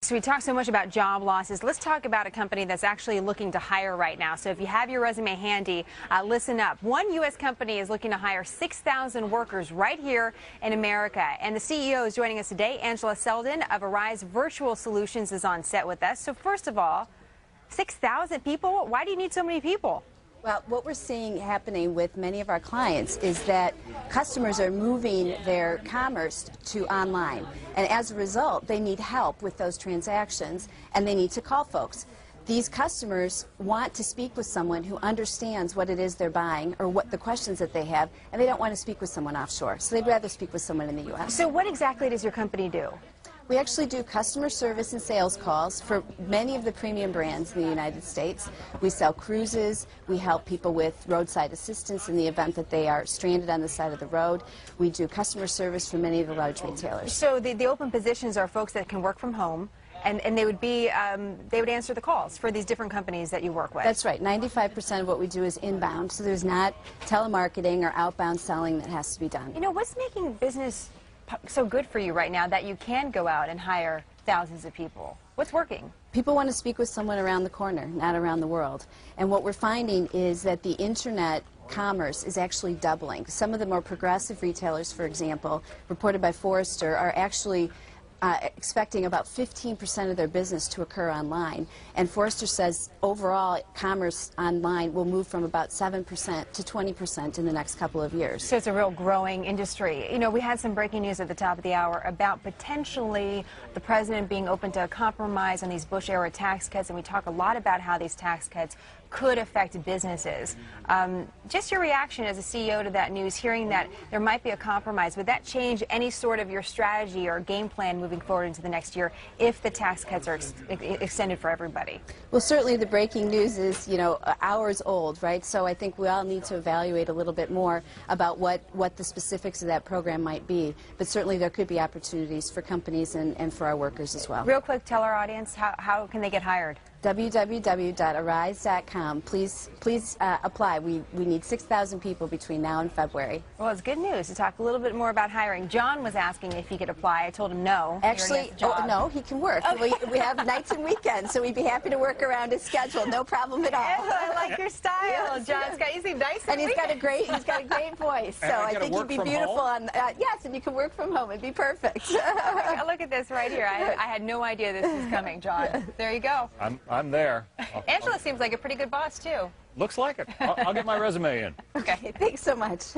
So we talk so much about job losses. Let's talk about a company that's actually looking to hire right now. So if you have your resume handy, listen up. One U.S. company is looking to hire 6,000 workers right here in America. And the CEO is joining us today. Angela Selden of Arise Virtual Solutions is on set with us. So first of all, 6,000 people? Why do you need so many people? Well, what we're seeing happening with many of our clients is that customers are moving their commerce to online. And as a result, they need help with those transactions, and they need to call folks. These customers want to speak with someone who understands what it is they're buying or what the questions that they have, and they don't want to speak with someone offshore. So they'd rather speak with someone in the U.S. So what exactly does your company do? We actually do customer service and sales calls for many of the premium brands in the United States. We sell cruises. We help people with roadside assistance in the event that they are stranded on the side of the road. We do customer service for many of the large retailers. So the open positions are folks that can work from home, and they would be they would answer the calls for these different companies that you work with. That's right. 95% of what we do is inbound, so there's not telemarketing or outbound selling that has to be done. You know, what's making business so good for you right now that you can go out and hire thousands of people? What's working? People want to speak with someone around the corner, not around the world. And what we're finding is that the internet commerce is actually doubling. Some of the more progressive retailers, for example, reported by Forrester, are actually expecting about 15% of their business to occur online. And Forrester says overall commerce online will move from about 7% to 20% in the next couple of years. So it's a real growing industry. You know, we had some breaking news at the top of the hour about potentially the president being open to a compromise on these Bush-era tax cuts, and we talk a lot about how these tax cuts could affect businesses. Just your reaction as a CEO to that news, hearing that there might be a compromise, would that change any sort of your strategy or game plan moving forward into the next year if the tax cuts are extended for everybody? Well, certainly the breaking news is, you know, hours old, right? So I think we all need to evaluate a little bit more about what the specifics of that program might be. But certainly there could be opportunities for companies and for our workers as well. Real quick, tell our audience, how can they get hired? www.arise.com. Please apply. We need 6,000 people between now and February. Well, it's good news to talk a little bit more about hiring. John was asking if he could apply. I told him no. Actually, no, he can work. Okay. We have nights and weekends, so we'd be happy to work around his schedule. No problem at all. I like your style. Yes. John's got, you seem nice and he's got a great voice. So I think he'd be beautiful on. Yes, and you can work from home. It'd be perfect. Look at this right here. I had no idea this was coming, John. There you go. I'm there. Angela seems like a pretty good boss, too. Looks like it. I'll get my resume in. Okay, thanks so much.